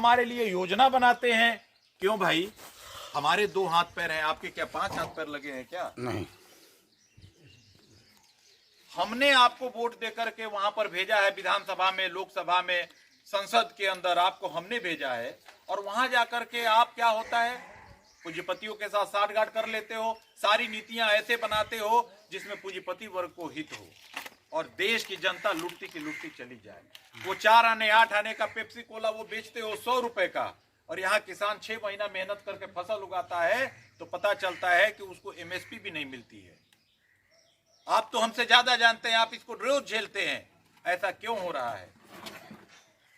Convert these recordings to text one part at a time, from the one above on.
हमारे लिए योजना बनाते हैं। क्यों भाई, हमारे 2 हाथ पैर हैं, आपके क्या 5 हाथ पैर लगे हैं क्या? नहीं। हमने आपको वोट देकर के वहां पर भेजा है, विधानसभा में, लोकसभा में, संसद के अंदर आपको हमने भेजा है, और वहां जाकर के आप क्या होता है, पूंजीपतियों के साथ साठगांठ कर लेते हो, सारी नीतियां ऐसे बनाते हो जिसमें पूंजीपति वर्ग को हित हो और देश की जनता लुटती की लुटती चली जाए। वो 4 आने 8 आने का पेप्सी कोला वो बेचते हो 100 रुपए का, और यहाँ किसान 6 महीना मेहनत करके फसल उगाता है तो पता चलता है कि उसको एमएसपी भी नहीं मिलती है। आप तो हमसे ज्यादा जानते हैं, आप इसको रोज झेलते हैं। ऐसा क्यों हो रहा है?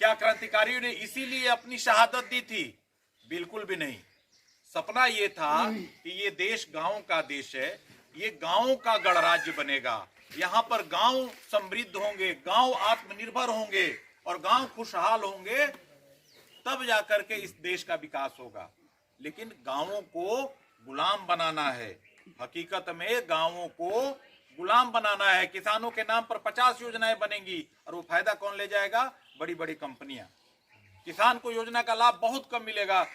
क्या क्रांतिकारियों ने इसीलिए अपनी शहादत दी थी? बिल्कुल भी नहीं। सपना ये था कि ये देश गांव का देश है, ये गांव का गणराज्य बनेगा, यहाँ पर गांव समृद्ध होंगे, गांव आत्मनिर्भर होंगे और गांव खुशहाल होंगे, तब जाकर के इस देश का विकास होगा। लेकिन गांवों को गुलाम बनाना है, हकीकत में गांवों को गुलाम बनाना है। किसानों के नाम पर 50 योजनाएं बनेंगी और वो फायदा कौन ले जाएगा? बड़ी बड़ी कंपनियां। किसान को योजना का लाभ बहुत कम मिलेगा,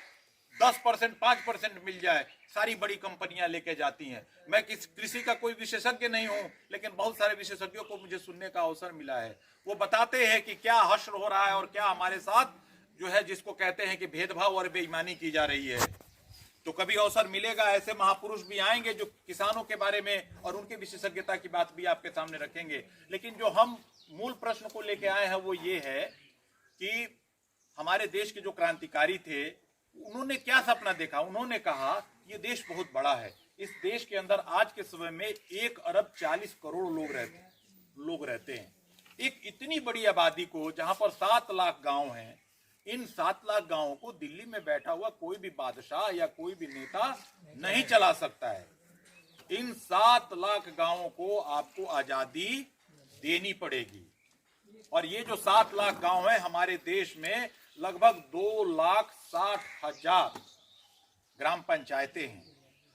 10% 5% मिल जाए, सारी बड़ी कंपनियां लेके जाती हैं। मैं कृषि का कोई विशेषज्ञ नहीं हूं, लेकिन बहुत सारे विशेषज्ञों को मुझे सुनने का अवसर मिला है। वो बताते हैं कि क्या हश्र हो रहा है और क्या हमारे साथ जो है, जिसको कहते हैं कि भेदभाव और बेईमानी की जा रही है। तो कभी अवसर मिलेगा, ऐसे महापुरुष भी आएंगे जो किसानों के बारे में और उनके विशेषज्ञता की बात भी आपके सामने रखेंगे। लेकिन जो हम मूल प्रश्न को लेके आए हैं वो ये है कि हमारे देश के जो क्रांतिकारी थे उन्होंने क्या सपना देखा? उन्होंने कहा ये देश बहुत बड़ा है, इस देश के अंदर आज के समय में 1 अरब 40 करोड़ लोग रहते हैं। एक इतनी बड़ी आबादी को, जहां पर 7 लाख गांव हैं, इन 7 लाख गांवों को दिल्ली में बैठा हुआ कोई भी बादशाह या कोई भी नेता नहीं चला सकता है। इन 7 लाख गांवों को आपको आजादी देनी पड़ेगी। और ये जो 7 लाख गांव है, हमारे देश में लगभग 2,60,000 ग्राम पंचायतें हैं,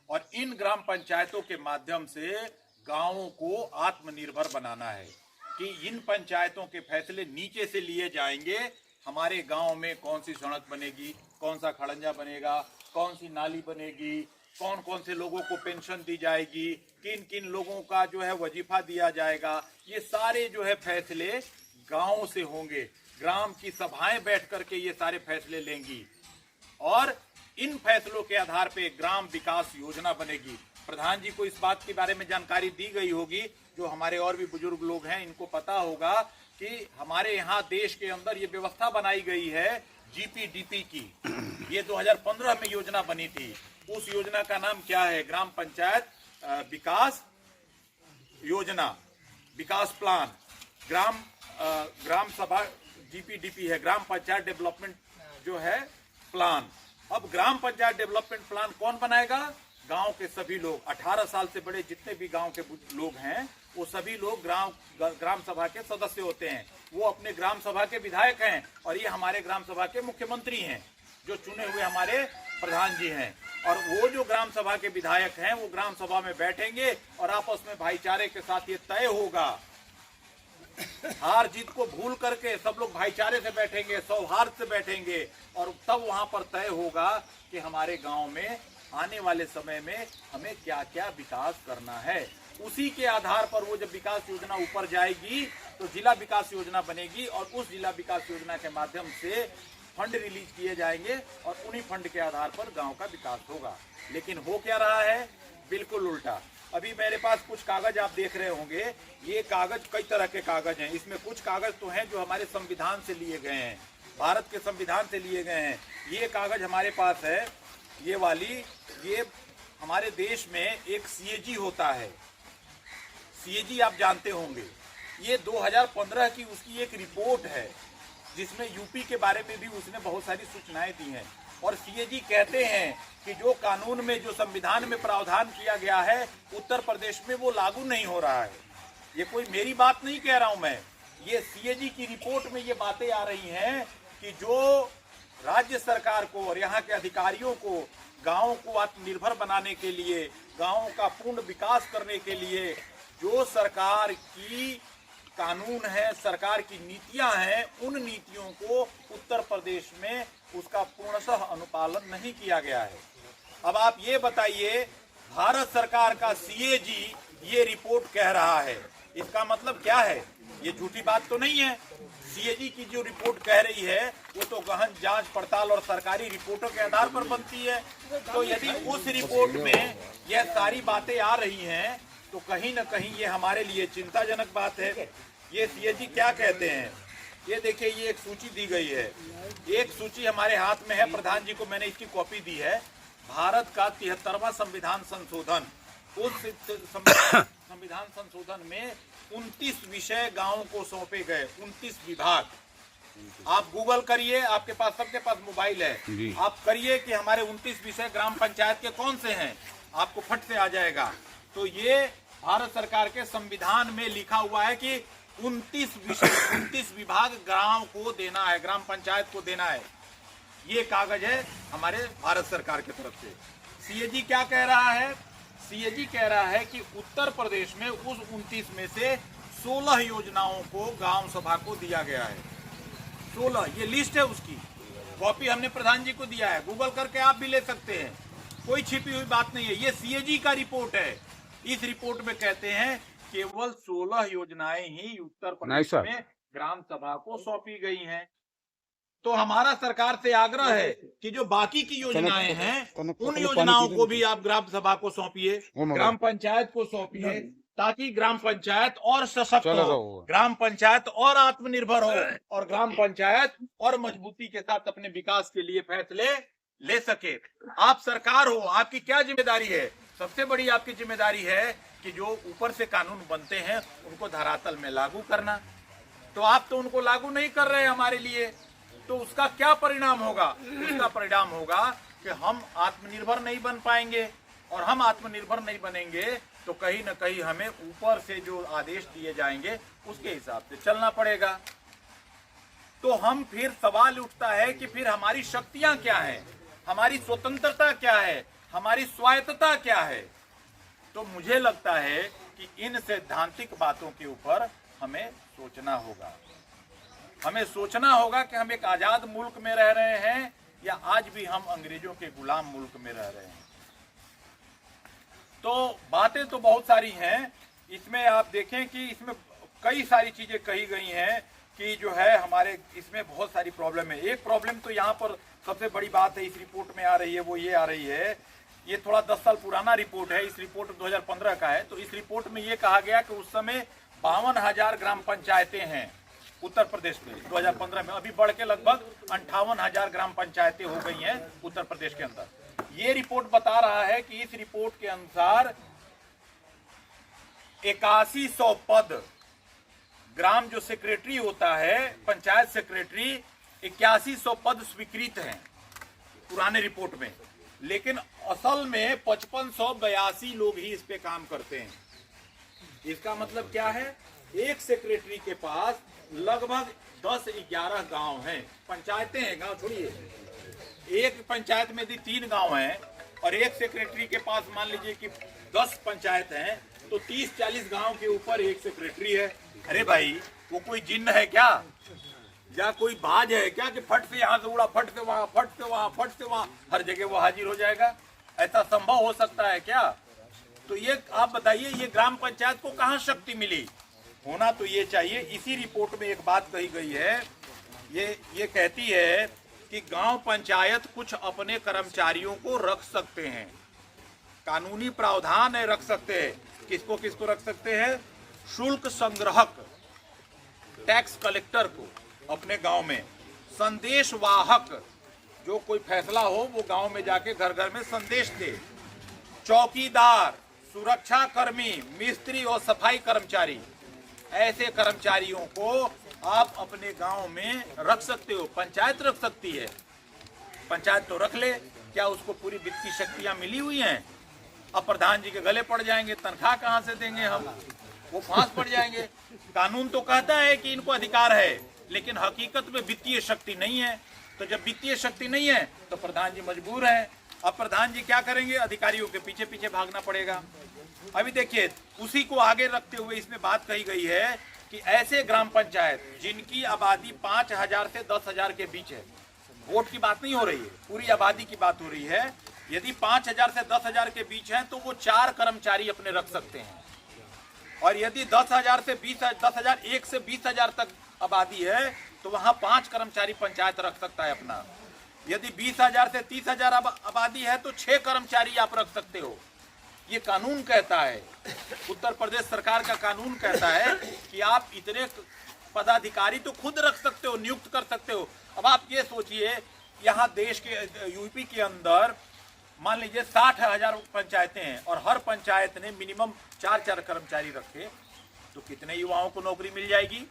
और इन ग्राम पंचायतों के माध्यम से गांवों को आत्मनिर्भर बनाना है कि इन पंचायतों के फैसले नीचे से लिए जाएंगे। हमारे गांव में कौन सी सड़क बनेगी, कौन सा खड़ंजा बनेगा, कौन सी नाली बनेगी, कौन कौन से लोगों को पेंशन दी जाएगी, किन किन लोगों का जो है वजीफा दिया जाएगा, ये सारे जो है फैसले गांव से होंगे। ग्राम की सभाएं बैठ करके ये सारे फैसले लेंगी और इन फैसलों के आधार पे ग्राम विकास योजना बनेगी। प्रधान जी को इस बात के बारे में जानकारी दी गई होगी, जो हमारे और भी बुजुर्ग लोग हैं इनको पता होगा कि हमारे यहाँ देश के अंदर ये व्यवस्था बनाई गई है जीपीडीपी की। ये 2015 में योजना बनी थी। उस योजना का नाम क्या है? ग्राम पंचायत विकास योजना, विकास प्लान। ग्राम सभा जीपीडीपी है, ग्राम पंचायत डेवलपमेंट जो है प्लान। अब ग्राम पंचायत डेवलपमेंट प्लान कौन बनाएगा? गांव के सभी लोग, 18 साल से बड़े जितने भी गांव के लोग हैं, वो सभी लोग ग्राम सभा के सदस्य होते हैं। वो अपने ग्राम सभा के विधायक हैं और ये हमारे ग्राम सभा के मुख्यमंत्री हैं, जो चुने हुए हमारे प्रधान जी हैं। और वो जो ग्राम सभा के विधायक हैं वो ग्राम सभा में बैठेंगे और आपस में भाईचारे के साथ ये तय होगा, हार जीत को भूल करके सब लोग भाईचारे से बैठेंगे, सौहार्द से बैठेंगे, और तब वहां पर तय होगा कि हमारे गांव में आने वाले समय में हमें क्या क्या विकास करना है। उसी के आधार पर वो जब विकास योजना ऊपर जाएगी तो जिला विकास योजना बनेगी और उस जिला विकास योजना के माध्यम से फंड रिलीज किए जाएंगे और उन्हीं फंड के आधार पर गांव का विकास होगा। लेकिन हो क्या रहा है? बिल्कुल उल्टा। अभी मेरे पास कुछ कागज आप देख रहे होंगे, ये कागज कई तरह के कागज हैं। इसमें कुछ कागज तो हैं जो हमारे संविधान से लिए गए हैं, भारत के संविधान से लिए गए हैं। ये कागज हमारे पास है, ये वाली, ये हमारे देश में एक सीएजी होता है। सीएजी आप जानते होंगे, ये 2015 की उसकी एक रिपोर्ट है जिसमें यूपी के बारे में भी उसने बहुत सारी सूचनाएं दी हैं। और सीएजी कहते हैं कि जो कानून में, जो संविधान में प्रावधान किया गया है उत्तर प्रदेश में, वो लागू नहीं हो रहा है। ये कोई मेरी बात नहीं कह रहा हूं मैं, ये सीएजी की रिपोर्ट में ये बातें आ रही हैं कि जो राज्य सरकार को और यहाँ के अधिकारियों को गांवों को आत्मनिर्भर बनाने के लिए, गांवों का पूर्ण विकास करने के लिए जो सरकार की कानून है, सरकार की नीतियां हैं, उन नीतियों को उत्तर प्रदेश में उसका क्रमशः अनुपालन नहीं किया गया है। अब आप ये बताइए, भारत सरकार का सीएजी ये रिपोर्ट कह रहा है, इसका मतलब क्या है? ये झूठी बात तो नहीं है। सीएजी की जो रिपोर्ट कह रही है वो तो गहन जांच पड़ताल और सरकारी रिपोर्टों के आधार पर बनती है। तो यदि उस रिपोर्ट में यह सारी बातें आ रही हैं तो कहीं न कहीं ये हमारे लिए चिंताजनक बात है। ये सीएजी क्या कहते हैं, ये देखिए, ये एक सूची दी गई है। एक सूची हमारे हाथ में है, प्रधान जी को मैंने इसकी कॉपी दी है। भारत का 73वां संविधान संशोधन, उस संविधान संशोधन में 29 विषय गांवों को सौंपे गए, 29 विभाग। आप गूगल करिए, आपके पास, सबके पास मोबाइल है, आप करिए कि हमारे 29 विषय ग्राम पंचायत के कौन से हैं, आपको फट से आ जाएगा। तो ये भारत सरकार के संविधान में लिखा हुआ है कि 29 विषय, 29 विभाग गांव को देना है, ग्राम पंचायत को देना है। ये कागज है हमारे भारत सरकार की तरफ से। सीएजी क्या कह रहा है? सीएजी कह रहा है कि उत्तर प्रदेश में उस 29 में से 16 योजनाओं को गांव सभा को दिया गया है। 16, ये लिस्ट है, उसकी कॉपी हमने प्रधान जी को दिया है, गूगल करके आप भी ले सकते हैं, कोई छिपी हुई बात नहीं है। ये सीएजी का रिपोर्ट है। इस रिपोर्ट में कहते हैं केवल 16 योजनाएं ही उत्तर प्रदेश में ग्राम सभा को सौंपी गई हैं। तो हमारा सरकार से आग्रह है कि जो बाकी की योजनाएं हैं उन योजनाओं को भी आप ग्राम सभा को सौंपिए, ग्राम पंचायत को सौंपिए, ताकि ग्राम पंचायत और सशक्त हो, ग्राम पंचायत और आत्मनिर्भर हो और ग्राम पंचायत और मजबूती के साथ अपने विकास के लिए फैसले ले सके। आप सरकार हो, आपकी क्या जिम्मेदारी है? सबसे बड़ी आपकी जिम्मेदारी है कि जो ऊपर से कानून बनते हैं उनको धरातल में लागू करना। तो आप तो उनको लागू नहीं कर रहे हमारे लिए, तो उसका क्या परिणाम होगा? उसका परिणाम होगा कि हम आत्मनिर्भर नहीं बन पाएंगे, और हम आत्मनिर्भर नहीं बनेंगे तो कहीं न कहीं हमें ऊपर से जो आदेश दिए जाएंगे उसके हिसाब से चलना पड़ेगा। तो हम फिर सवाल उठता है कि फिर हमारी शक्तियां क्या हैं, हमारी स्वतंत्रता क्या है, हमारी स्वायत्तता क्या है? तो मुझे लगता है कि इन सैद्धांतिक बातों के ऊपर हमें सोचना होगा। हमें सोचना होगा कि हम एक आजाद मुल्क में रह रहे हैं या आज भी हम अंग्रेजों के गुलाम मुल्क में रह रहे हैं। तो बातें तो बहुत सारी हैं, इसमें आप देखें कि इसमें कई सारी चीजें कही गई हैं कि जो है हमारे इसमें बहुत सारी प्रॉब्लम है। एक प्रॉब्लम तो यहाँ पर सबसे बड़ी बात है इस रिपोर्ट में आ रही है, वो ये आ रही है, ये थोड़ा 10 साल पुराना रिपोर्ट है, इस रिपोर्ट 2015 का है। तो इस रिपोर्ट में ये कहा गया कि उस समय 52,000 ग्राम पंचायतें हैं उत्तर प्रदेश में 2015 में, अभी बढ़ के लगभग 58,000 ग्राम पंचायतें हो गई हैं उत्तर प्रदेश के अंदर। ये रिपोर्ट बता रहा है कि इस रिपोर्ट के अनुसार 8100 पद, ग्राम जो सेक्रेटरी होता है, पंचायत सेक्रेटरी, 8100 पद स्वीकृत हैं पुराने रिपोर्ट में, लेकिन असल में 5582 लोग ही इस पे काम करते हैं। इसका मतलब क्या है? एक सेक्रेटरी के पास लगभग 10-11 गांव हैं, पंचायतें हैं, गांव छोड़िए, एक पंचायत में यदि 3 गांव हैं और एक सेक्रेटरी के पास मान लीजिए कि 10 पंचायत हैं, तो 30-40 गांव के ऊपर एक सेक्रेटरी है। अरे भाई, वो कोई जिन्न है क्या, या कोई बाज है क्या कि फट से यहाँ से उड़ा, फट से वहां, फट से वहां, फट से वहां, हर जगह वो हाजिर हो जाएगा? ऐसा संभव हो सकता है क्या? तो ये आप बताइए, ये ग्राम पंचायत को कहाँ शक्ति मिली? होना तो ये चाहिए। इसी रिपोर्ट में एक बात कही गई है, ये कहती है कि गांव पंचायत कुछ अपने कर्मचारियों को रख सकते हैं, कानूनी प्रावधान है, रख सकते हैं। किसको किसको रख सकते हैं? शुल्क संग्रहक, टैक्स कलेक्टर को अपने गांव में, संदेश वाहक, जो कोई फैसला हो वो गांव में जाके घर घर में संदेश दे, चौकीदार, सुरक्षा कर्मी, मिस्त्री और सफाई कर्मचारी, ऐसे कर्मचारियों को आप अपने गांव में रख सकते हो। पंचायत रख सकती है, पंचायत तो रख ले, क्या उसको पूरी वित्तीय शक्तियां मिली हुई हैं? अब प्रधान जी के गले पड़ जाएंगे, तनख्वाह कहां से देंगे हम? वो फांस पड़ जाएंगे। कानून तो कहता है कि इनको अधिकार है, लेकिन हकीकत में वित्तीय शक्ति नहीं है। तो जब वित्तीय शक्ति नहीं है तो प्रधान जी मजबूर हैं। अब प्रधान जी क्या करेंगे? अधिकारियों के पीछे पीछे भागना पड़ेगा। अभी देखिए, उसी को आगे रखते हुए इसमें बात कही गई है कि ऐसे ग्राम पंचायत जिनकी आबादी 5,000 से 10,000 के बीच है, वोट की बात नहीं हो रही है, पूरी आबादी की बात हो रही है। यदि 5,000 से 10,000 के बीच हैं तो वो 4 कर्मचारी अपने रख सकते हैं, और यदि 10,000 से 10,000 1 से 20,000 तक आबादी है तो वहां 5 कर्मचारी पंचायत रख सकता है अपना। यदि 20,000 से 30,000 आबादी है तो 6 कर्मचारी आप रख सकते हो। ये कानून कहता है, उत्तर प्रदेश सरकार का कानून कहता है कि आप इतने पदाधिकारी तो खुद रख सकते हो, नियुक्त कर सकते हो। अब आप ये सोचिए, यहाँ देश के यूपी के अंदर मान लीजिए 60,000 पंचायतें हैं और हर पंचायत ने मिनिमम 4-4 कर्मचारी रखे तो कितने युवाओं को नौकरी मिल जाएगी?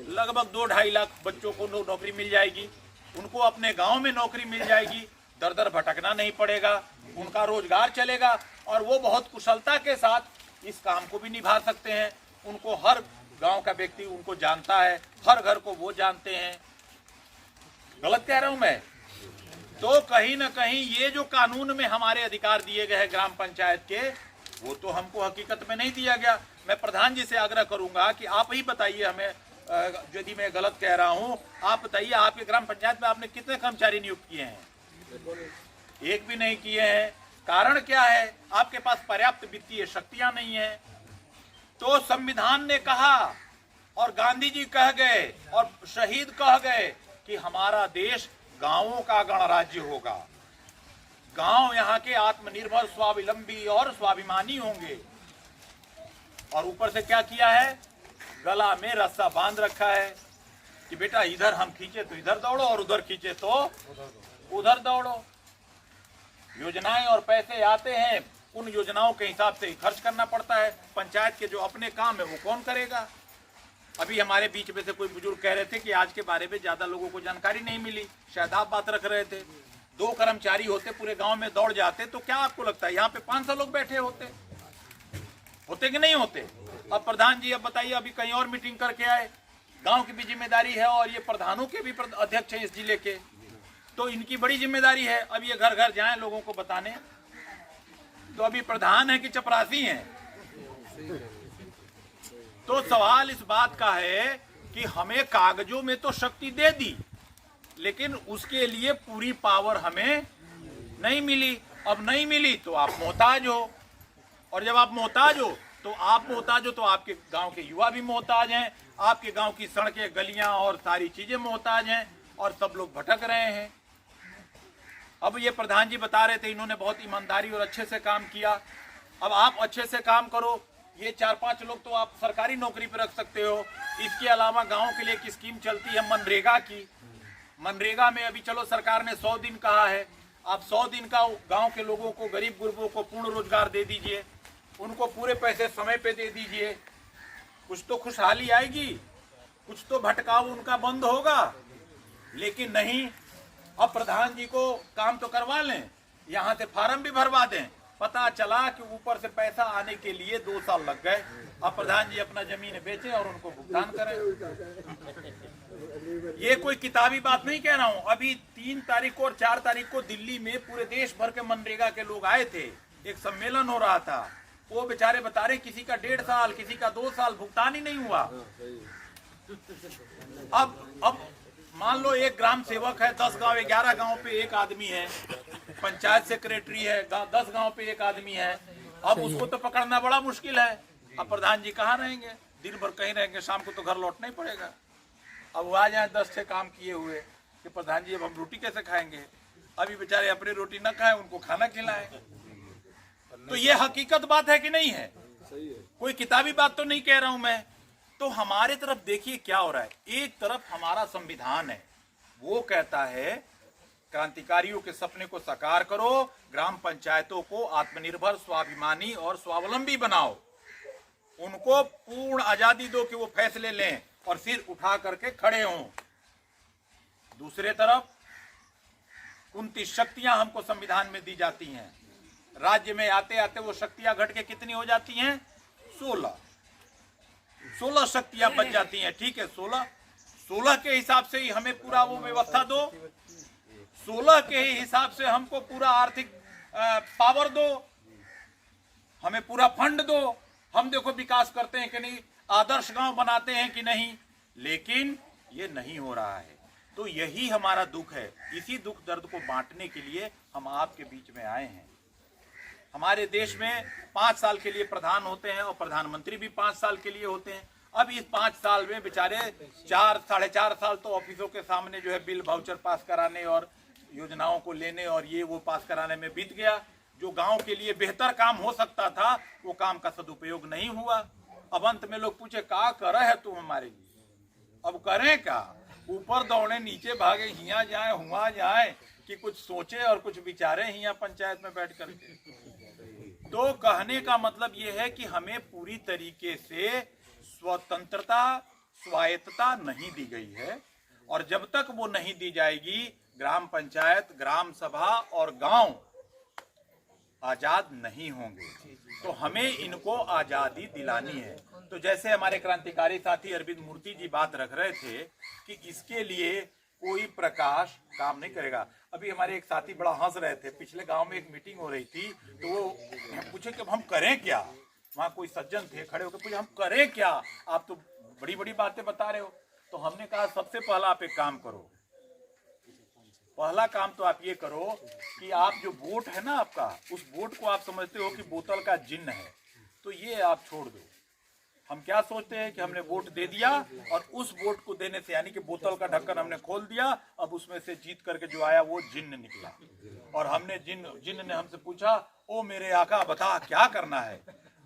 लगभग 2-2.5 लाख बच्चों को नौकरी मिल जाएगी। उनको अपने गांव में नौकरी मिल जाएगी, दर दर भटकना नहीं पड़ेगा, उनका रोजगार चलेगा और वो बहुत कुशलता के साथ इस काम को भी निभा सकते हैं। उनको हर गांव का व्यक्ति उनको जानता है, हर घर को वो जानते हैं। गलत कह रहा हूं मैं? तो कहीं ना कहीं ये जो कानून में हमारे अधिकार दिए गए हैं ग्राम पंचायत के, वो तो हमको हकीकत में नहीं दिया गया। मैं प्रधान जी से आग्रह करूंगा कि आप ही बताइए हमें, यदि मैं गलत कह रहा हूं आप बताइए, आपके ग्राम पंचायत में आपने कितने कर्मचारी नियुक्त किए हैं? एक भी नहीं किए हैं। कारण क्या है? आपके पास पर्याप्त वित्तीय शक्तियां नहीं है। तो संविधान ने कहा और गांधी जी कह गए और शहीद कह गए कि हमारा देश गांवों का गणराज्य होगा। गांव यहाँ के आत्मनिर्भर, स्वावलंबी और स्वाभिमानी होंगे। और ऊपर से क्या किया है? गला में रस्सा बांध रखा है कि बेटा इधर हम खींचे तो इधर दौड़ो और उधर खींचे तो उधर दौड़ो। योजनाएं और पैसे आते हैं, उन योजनाओं के हिसाब से ही खर्च करना पड़ता है। पंचायत के जो अपने काम है वो कौन करेगा? अभी हमारे बीच में से कोई बुजुर्ग कह रहे थे कि आज के बारे में ज्यादा लोगों को जानकारी नहीं मिली, शायद आप बात रख रहे थे। 2 कर्मचारी होते पूरे गांव में दौड़ जाते तो क्या आपको लगता है यहाँ पे 500 लोग बैठे होते कि नहीं होते? अब प्रधान जी अब बताइए, अभी कहीं और मीटिंग करके आए, गांव की भी जिम्मेदारी है और ये प्रधानों के भी अध्यक्ष है इस जिले के, तो इनकी बड़ी जिम्मेदारी है। अब ये घर घर जाएं लोगों को बताने, तो अभी प्रधान है कि चपरासी हैं? तो सवाल इस बात का है कि हमें कागजों में तो शक्ति दे दी, लेकिन उसके लिए पूरी पावर हमें नहीं मिली। अब नहीं मिली तो आप मोहताज हो, और जब आप मोहताज हो तो आपके गांव के युवा भी मोहताज हैं, आपके गांव की सड़कें, गलियां और सारी चीजें मोहताज हैं, और सब लोग भटक रहे हैं। अब ये प्रधान जी बता रहे थे इन्होंने बहुत ईमानदारी और अच्छे से काम किया। अब आप अच्छे से काम करो, ये 4-5 लोग तो आप सरकारी नौकरी पर रख सकते हो। इसके अलावा गांव के लिए एक स्कीम चलती है मनरेगा की। मनरेगा में अभी चलो सरकार ने 100 दिन कहा है, आप 100 दिन का गांव के लोगों को, गरीब गुरबों को पूर्ण रोजगार दे दीजिए, उनको पूरे पैसे समय पे दे दीजिए, कुछ तो खुशहाली आएगी, कुछ तो भटकाव उनका बंद होगा। लेकिन नहीं, अब प्रधान जी को काम तो करवा लें, यहाँ से फार्म भी भरवा दें, पता चला कि ऊपर से पैसा आने के लिए 2 साल लग गए। अब प्रधान जी अपना जमीन बेचें और उनको भुगतान करें। ये कोई किताबी बात नहीं कह रहा हूँ। अभी 3 तारीख को और 4 तारीख को दिल्ली में पूरे देश भर के मनरेगा के लोग आए थे, एक सम्मेलन हो रहा था। वो बेचारे बता रहे किसी का 1.5 साल, किसी का 2 साल भुगतान ही नहीं हुआ। अब मान लो एक ग्राम सेवक है, 10 गांव, 11 गांव पे एक आदमी है, पंचायत सेक्रेटरी है, 10 गांव पे एक आदमी है। अब उसको तो पकड़ना बड़ा मुश्किल है। अब प्रधान जी कहाँ रहेंगे? दिन भर कहीं रहेंगे, शाम को तो घर लौटना ही पड़ेगा। अब वो आ जाए 10 से काम किए हुए कि प्रधान जी अब हम रोटी कैसे खाएंगे? अभी बेचारे अपनी रोटी न खाएं, उनको खाना खिलाएं। तो ये हकीकत बात है कि नहीं है? कोई किताबी बात तो नहीं कह रहा हूं मैं। तो हमारे तरफ देखिए क्या हो रहा है। एक तरफ हमारा संविधान है, वो कहता है क्रांतिकारियों के सपने को साकार करो, ग्राम पंचायतों को आत्मनिर्भर, स्वाभिमानी और स्वावलंबी बनाओ, उनको पूर्ण आजादी दो कि वो फैसले लें और सिर उठा करके खड़े हों। दूसरे तरफ 29 शक्तियां हमको संविधान में दी जाती हैं। राज्य में आते आते वो शक्तियां घट के कितनी हो जाती हैं? 16 शक्तियां बच जाती हैं। ठीक है, 16 के हिसाब से ही हमें पूरा वो व्यवस्था दो, 16 के ही हिसाब से हमको पूरा आर्थिक पावर दो, हमें पूरा फंड दो। हम देखो विकास करते हैं कि नहीं, आदर्श गांव बनाते हैं कि नहीं, लेकिन ये नहीं हो रहा है। तो यही हमारा दुख है। इसी दुख दर्द को बांटने के लिए हम आपके बीच में आए हैं। हमारे देश में 5 साल के लिए प्रधान होते हैं और प्रधानमंत्री भी 5 साल के लिए होते हैं। अब इस 5 साल में बेचारे 4 साढ़े 4 साल तो ऑफिसों के सामने जो है बिल वाउचर पास कराने और योजनाओं को लेने और ये वो पास कराने में बीत गया। जो गांव के लिए बेहतर काम हो सकता था वो काम का सदुपयोग नहीं हुआ। अब अंत में लोग पूछे का कर है तुम हमारे लिए, अब करें क्या? ऊपर दौड़े नीचे भागे, हिया जाए हुआ जाए कि कुछ सोचे और कुछ विचारे हिया पंचायत में बैठ कर। तो कहने का मतलब ये है कि हमें पूरी तरीके से स्वतंत्रता स्वायत्तता नहीं दी गई है और जब तक वो नहीं दी जाएगी ग्राम पंचायत, ग्राम सभा और गांव आजाद नहीं होंगे। तो हमें इनको आजादी दिलानी है। तो जैसे हमारे क्रांतिकारी साथी अरविंद मूर्ति जी बात रख रहे थे कि इसके लिए कोई प्रकाश काम नहीं करेगा। अभी हमारे एक साथी बड़ा हंस रहे थे, पिछले गांव में एक मीटिंग हो रही थी तो वो पूछे कि हम करें क्या। वहां कोई सज्जन थे, खड़े होकर पूछे हम करें क्या, आप तो बड़ी बड़ी बातें बता रहे हो। तो हमने कहा सबसे पहला आप एक काम करो, पहला काम तो आप ये करो कि आप जो वोट है ना आपका, उस वोट को आप समझते हो कि बोतल का जिन्न है, तो ये आप छोड़ दो। हम क्या सोचते हैं कि हमने वोट दे दिया और उस वोट को देने से यानी कि बोतल का ढक्कन हमने खोल दिया, अब उसमें से जीत करके जो आया वो जिन्न निकला और हमने जिन्न ने हमसे पूछा ओ मेरे आका बता क्या करना है।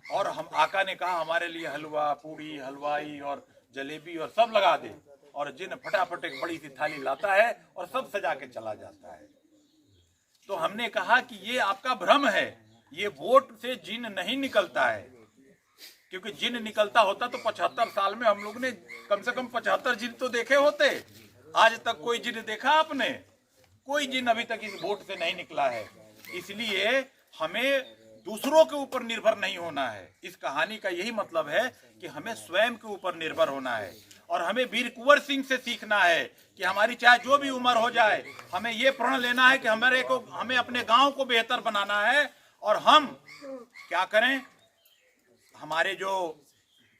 और हम आका ने कहा हमारे लिए हलवा पूड़ी हलवाई और जलेबी और सब लगा दे। और जिन्न फटाफट एक बड़ी सी थाली लाता है और सब सजा के चला जाता है। तो हमने कहा कि ये आपका भ्रम है, ये वोट से जिन्न नहीं निकलता है। क्योंकि जिन्न निकलता होता तो 75 साल में हम लोग ने कम से कम 75 जिन्न तो देखे होते। आज तक कोई जिन्न देखा आपने? कोई जिन्न अभी तक इस वोट से नहीं निकला है। इसलिए हमें दूसरों के ऊपर निर्भर नहीं होना है। इस कहानी का यही मतलब है कि हमें स्वयं के ऊपर निर्भर होना है और हमें वीर कुंवर सिंह से सीखना है कि हमारी चाहे जो भी उम्र हो जाए, हमें ये प्रण लेना है कि हमें अपने गांव को बेहतर बनाना है। और हम क्या करें, हमारे जो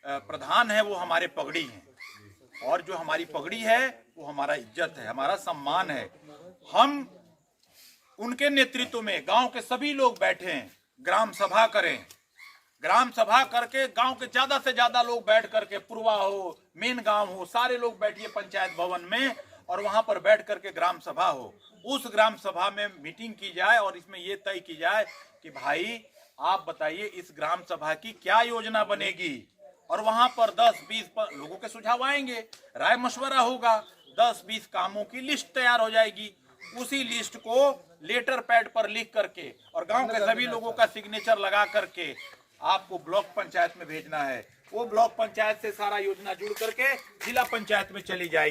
प्रधान है वो हमारे पगड़ी हैं और जो हमारी पगड़ी है वो हमारा इज्जत है, हमारा सम्मान है। हम उनके नेतृत्व में गांव के सभी लोग बैठें, ग्राम सभा करें, ग्राम सभा करके गांव के ज्यादा से ज्यादा लोग बैठ करके, पुरवा हो मेन गांव हो, सारे लोग बैठिए पंचायत भवन में और वहां पर बैठ करके ग्राम सभा हो। उस ग्राम सभा में मीटिंग की जाए और इसमें यह तय की जाए कि भाई आप बताइए इस ग्राम सभा की क्या योजना बनेगी। और वहां पर 10-20 लोगों के सुझाव आएंगे, राय मशवरा होगा, 10-20 कामों की लिस्ट तैयार हो जाएगी। उसी लिस्ट को लेटर पैड पर लिख करके और गांव के सभी लोगों का सिग्नेचर लगा करके आपको ब्लॉक पंचायत में भेजना है। वो ब्लॉक पंचायत से सारा योजना जुड़ करके जिला पंचायत में चली जाएगी।